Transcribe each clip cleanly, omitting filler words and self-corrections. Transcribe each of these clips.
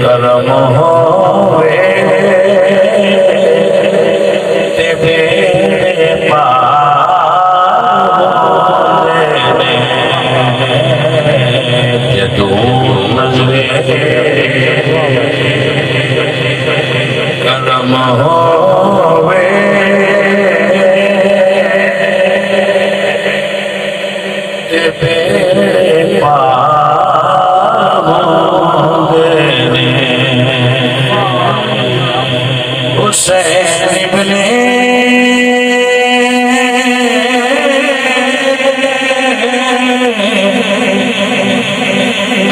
करम होवे तेरे पार जदू नजरे करम होवे तेरे पार हुसैन इब्ने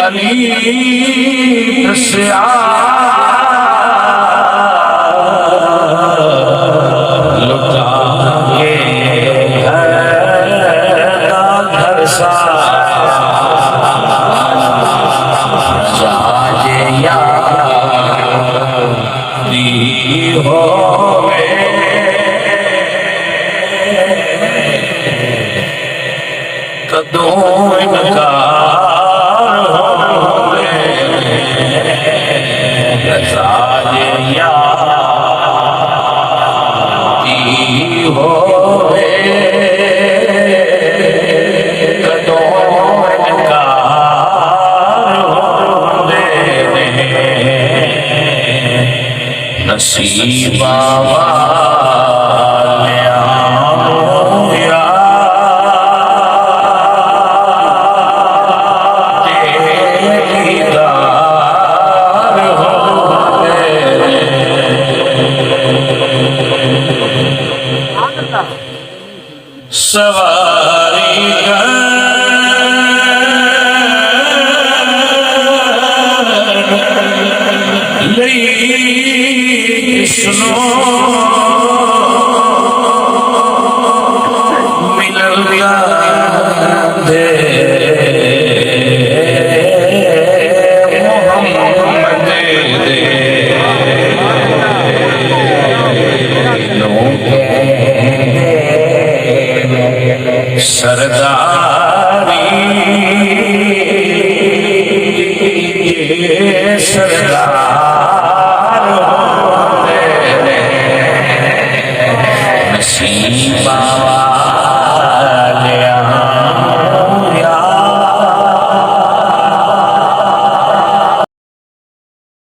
अली दस्या लुटा के घर सा जाजे यारी होवे कदों इनकार होवे जाजे यारी होवे नसीबा वालिया या दीदार होवे सवारी सुनो मिल दे मोहम्मद दे सरदारी सरदार